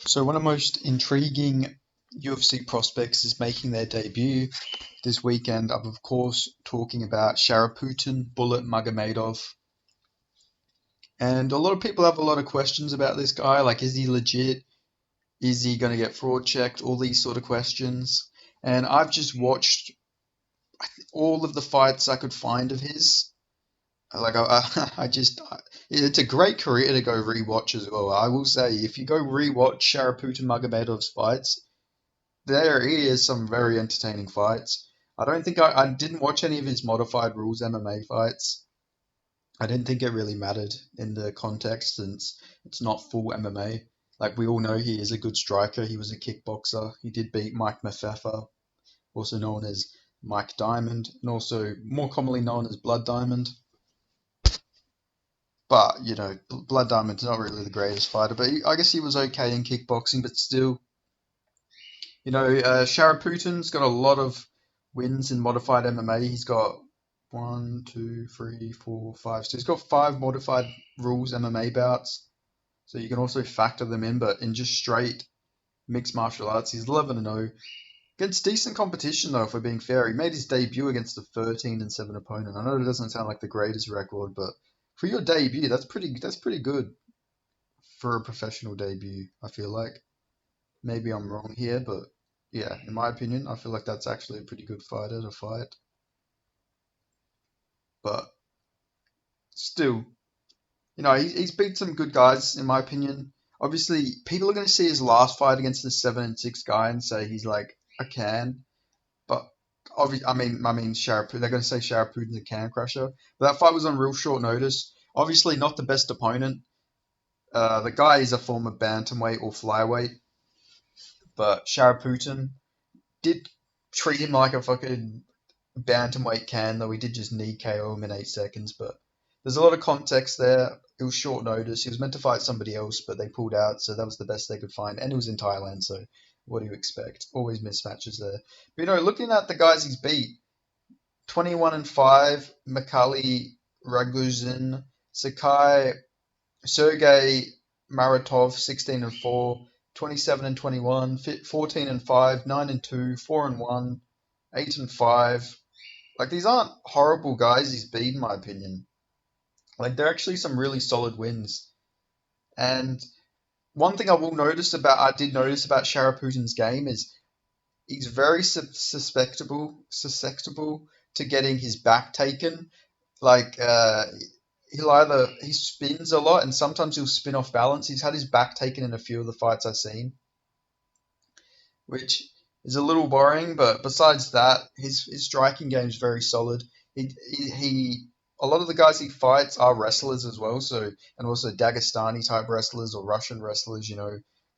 So one of the most intriguing UFC prospects is making their debut this weekend. I'm of course talking about Sharaputdin Bullet Magomedov. And a lot of people have a lot of questions about this guy, like is he legit? Is he going to get fraud checked? All these sort of questions. And I've just watched all of the fights I could find of his. Like it's a great career to go rewatch as well. I will say, if you go rewatch Sharaputdin Magomedov's fights, there is some very entertaining fights. I don't think I didn't watch any of his modified rules MMA fights. I didn't think it really mattered in the context since it's not full MMA. Like we all know, he is a good striker. He was a kickboxer. He did beat Mike Mafefa, also known as Mike Diamond, and also more commonly known as Blood Diamond. But Blood Diamond's not really the greatest fighter. But I guess he was okay in kickboxing. But still, Sharaputdin's got a lot of wins in modified MMA. He's got one, two, three, four, five. So he's got five modified rules MMA bouts. So you can also factor them in. But in just straight mixed martial arts, he's 11-0. Against decent competition, though, if we're being fair. He made his debut against a 13-7 opponent. I know it doesn't sound like the greatest record, but for your debut, that's pretty good for a professional debut, I feel like. Maybe I'm wrong here, but yeah, in my opinion, I feel like that's actually a pretty good fighter to fight. But still, he's beat some good guys, in my opinion. Obviously, people are going to see his last fight against the 7-6 guy and say he's like a can. But I mean, they're going to say Sharaputdin's a can crusher. But that fight was on real short notice. Obviously, not the best opponent. The guy is a former bantamweight or flyweight, but Sharaputdin did treat him like a fucking bantamweight can, though he did just knee KO him in 8 seconds. But there's a lot of context there. It was short notice. He was meant to fight somebody else, but they pulled out, so that was the best they could find. And it was in Thailand, so what do you expect? Always mismatches there. But looking at the guys he's beat, 21-5, Makali Raguzin, Sakai, Sergey Maratov, 16-4, 27-21, 14-5, 9-2, 4-1, 8-5. Like these aren't horrible guys he's beat, in my opinion. Like they're actually some really solid wins. And one thing I did notice about Sharaputdin's game is he's very susceptible to getting his back taken. Like he spins a lot, and sometimes he'll spin off balance. He's had his back taken in a few of the fights I've seen, which is a little boring. But besides that, his striking game is very solid. He a lot of the guys he fights are wrestlers as well. So and also Dagestani type wrestlers or Russian wrestlers,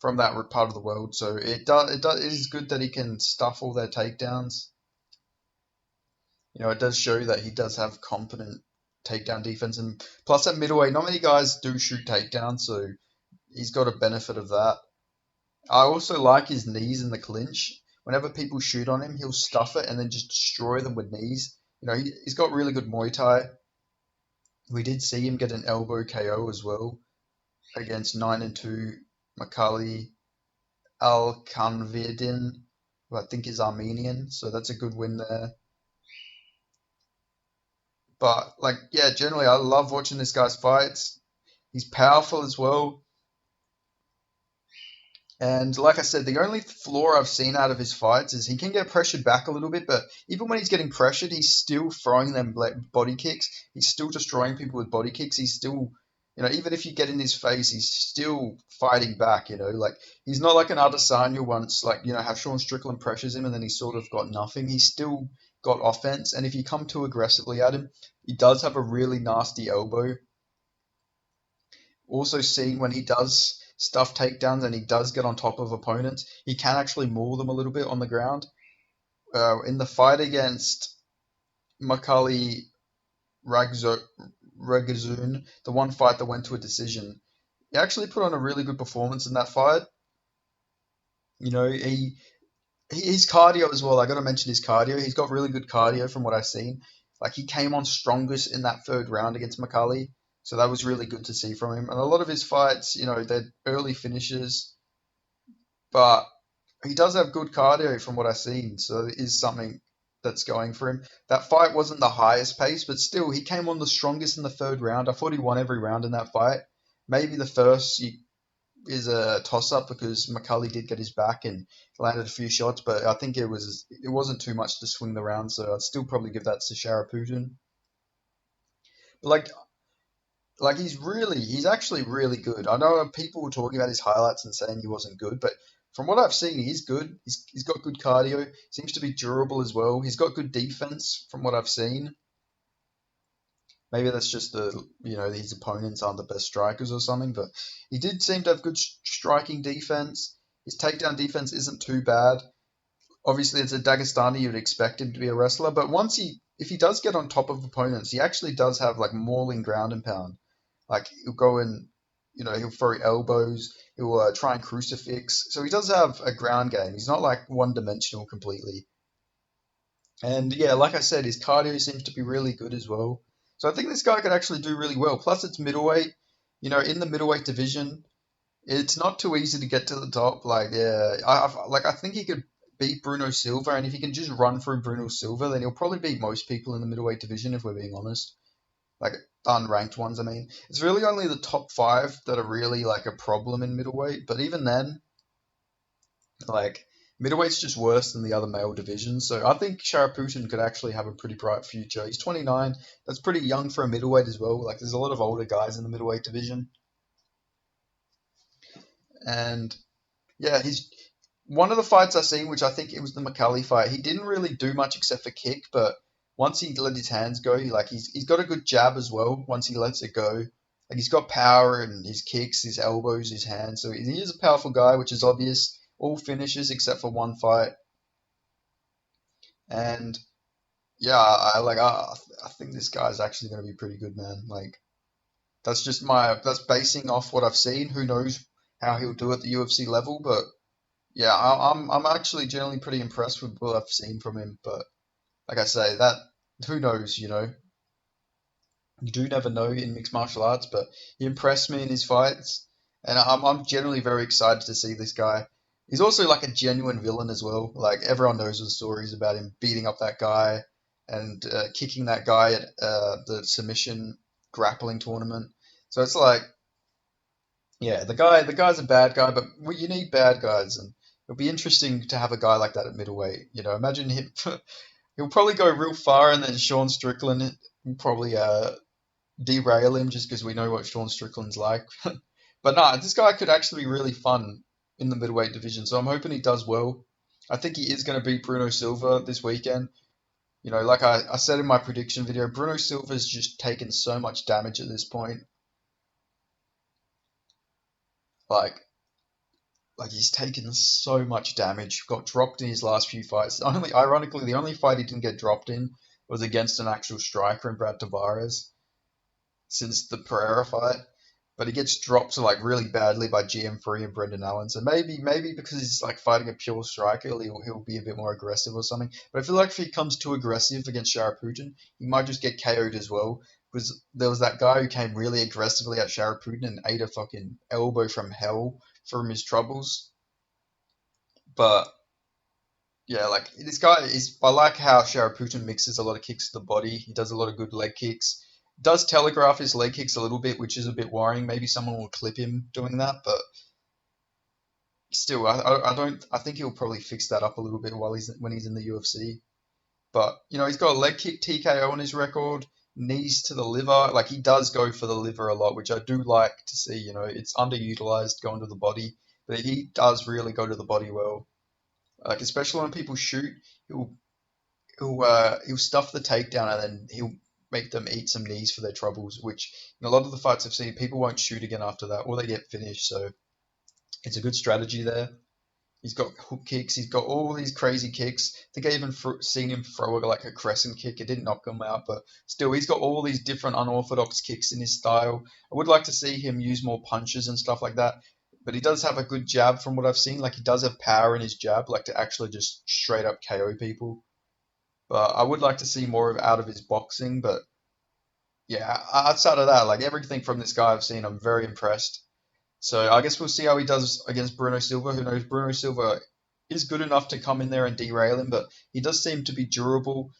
from that part of the world. So it is good that he can stuff all their takedowns. It does show that he does have competent takedown defense, and plus at middleweight, not many guys do shoot takedowns, so he's got a benefit of that. I also like his knees in the clinch. Whenever people shoot on him, he'll stuff it and then just destroy them with knees. He's got really good Muay Thai. We did see him get an elbow KO as well against 9-2 Makali Al-Kanvidin, who I think is Armenian, so that's a good win there. But like, yeah, generally I love watching this guy's fights. He's powerful as well. And like I said, the only flaw I've seen out of his fights is he can get pressured back a little bit, but even when he's getting pressured, he's still throwing them body kicks. He's still destroying people with body kicks. He's still, even if you get in his face, he's still fighting back, like he's not like an Adesanya once, like, how Sean Strickland pressures him and then he's sort of got nothing. He's still got offense. And if you come too aggressively at him, he does have a really nasty elbow. Also seen when he does stuff takedowns and he does get on top of opponents, he can actually maul them a little bit on the ground. In the fight against Makali Raguzun, the one fight that went to a decision, he actually put on a really good performance in that fight. His cardio as well. I got to mention his cardio. He's got really good cardio from what I've seen. Like he came on strongest in that third round against Makali. So that was really good to see from him. And a lot of his fights, they're early finishes. but he does have good cardio from what I've seen, so it is something that's going for him. That fight wasn't the highest pace, but still, he came on the strongest in the third round. I thought he won every round in that fight. Maybe the first is a toss up because McCulley did get his back and landed a few shots, but I think it wasn't too much to swing the round, so I'd still probably give that to Sharaputian. But he's actually really good. I know people were talking about his highlights and saying he wasn't good, but from what I've seen, he's good. He's got good cardio. Seems to be durable as well. He's got good defense from what I've seen. Maybe that's just his opponents aren't the best strikers or something, but he did seem to have good striking defense. His takedown defense isn't too bad. Obviously, it's a Dagestani, you'd expect him to be a wrestler, but if he does get on top of opponents, he actually does have like mauling ground and pound. Like he'll go and he'll throw elbows, he'll try and crucifix. So he does have a ground game. He's not like one dimensional completely. And yeah, like I said, his cardio seems to be really good as well. So I think this guy could actually do really well. Plus, it's middleweight. In the middleweight division, it's not too easy to get to the top. Like, yeah, I think he could beat Bruno Silva, and if he can just run through Bruno Silva, then he'll probably beat most people in the middleweight division, if we're being honest. Like unranked ones, I mean. It's really only the top five that are really like a problem in middleweight, but even then, like middleweight's just worse than the other male divisions. So I think Sharaputian could actually have a pretty bright future. He's 29. That's pretty young for a middleweight as well. Like there's a lot of older guys in the middleweight division, and yeah, he's one of the fights I seen, which I think it was the McCulley fight. He didn't really do much except for kick, but once he let his hands go, he's got a good jab as well. Once he lets it go, like he's got power and his kicks, his elbows, his hands. So he is a powerful guy, which is obvious. All finishes except for one fight, and yeah, I think this guy's actually going to be pretty good, man. Like that's basing off what I've seen. Who knows how he'll do at the UFC level, but yeah, I'm actually generally pretty impressed with what I've seen from him. But like I say, that who knows, you do never know in mixed martial arts. But he impressed me in his fights, and I'm generally very excited to see this guy. He's also like a genuine villain as well. Like everyone knows the stories about him beating up that guy and kicking that guy at the submission grappling tournament. So it's like, yeah, the guy's a bad guy, but you need bad guys, and it'll be interesting to have a guy like that at middleweight. Imagine him. He'll probably go real far, and then Sean Strickland will probably derail him just because we know what Sean Strickland's like. But nah, this guy could actually be really fun in the middleweight division, so I'm hoping he does well. I think he is going to beat Bruno Silva this weekend. Like I said in my prediction video, Bruno Silva's just taken so much damage at this point. Like he's taken so much damage. Got dropped in his last few fights. Ironically, the only fight he didn't get dropped in was against an actual striker in Brad Tavares since the Pereira fight. But he gets dropped like really badly by GM3 and Brendan Allen. So maybe because he's like fighting a pure striker, he'll be a bit more aggressive or something. But I feel like if he comes too aggressive against Sharaputian, he might just get KO'd as well. Because there was that guy who came really aggressively at Sharaputian and ate a fucking elbow from hell from his troubles. But yeah, like this guy is. I like how Sharaputian mixes a lot of kicks to the body. He does a lot of good leg kicks. Does telegraph his leg kicks a little bit, which is a bit worrying. Maybe someone will clip him doing that, but still, I don't. I think he'll probably fix that up a little bit when he's in the UFC. But he's got a leg kick TKO on his record, knees to the liver. Like he does go for the liver a lot, which I do like to see. It's underutilized going to the body, but he does really go to the body well. Like especially when people shoot, he'll he'll stuff the takedown and then he'll make them eat some knees for their troubles. Which in a lot of the fights I've seen, people won't shoot again after that, or they get finished. So it's a good strategy there. He's got hook kicks. He's got all these crazy kicks. I think I even seen him throw like a crescent kick. It didn't knock him out, but still, he's got all these different unorthodox kicks in his style. I would like to see him use more punches and stuff like that. But he does have a good jab from what I've seen. Like he does have power in his jab, like to actually just straight up KO people. But I would like to see more of out of his boxing. But yeah, outside of that, like everything from this guy I've seen, I'm very impressed. So I guess we'll see how he does against Bruno Silva. Who knows? Bruno Silva is good enough to come in there and derail him, but he does seem to be durable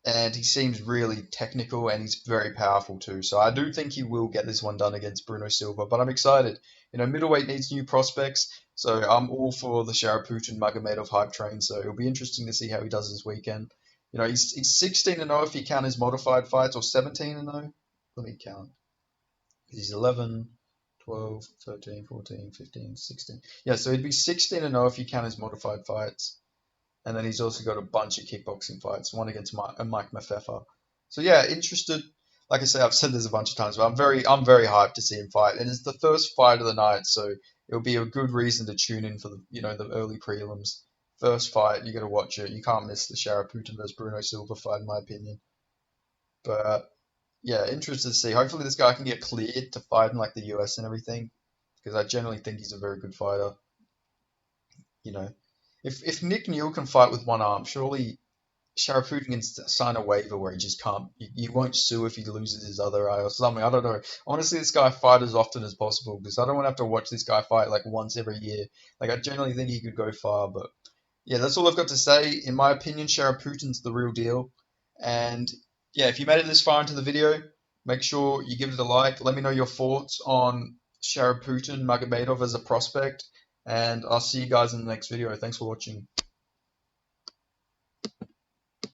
and he seems really technical and he's very powerful too. So I do think he will get this one done against Bruno Silva. But I'm excited. Middleweight needs new prospects, so I'm all for the Sharaputdin Magomedov hype train. So it'll be interesting to see how he does this weekend. He's 16 and 0 if you count his modified fights, or 17 and 0. Let me count. He's 11, 12, 13, 14, 15, 16. Yeah, so he'd be 16 and 0 if you count his modified fights. And then he's also got a bunch of kickboxing fights, one against Mike Mafefa. So yeah, interested. Like I say, I've said this a bunch of times, but I'm very hyped to see him fight, and it's the first fight of the night, so it'll be a good reason to tune in for the early prelims. First fight, you got to watch it. You can't miss the Sharaputdin versus Bruno Silva fight, in my opinion. But yeah, interested to see. Hopefully, this guy can get cleared to fight in like the US and everything, because I generally think he's a very good fighter. You know, if Nick Neal can fight with one arm, surely Sharafudin can sign a waiver where he just can't. You won't sue if he loses his other eye or something. I don't know. I want to see this guy fight as often as possible because I don't want to have to watch this guy fight like once every year. Like I generally think he could go far, but yeah, that's all I've got to say. In my opinion, Sharaputin's the real deal. And yeah, if you made it this far into the video, make sure you give it a like. Let me know your thoughts on Sharaputin Magomedov as a prospect, and I'll see you guys in the next video. Thanks for watching.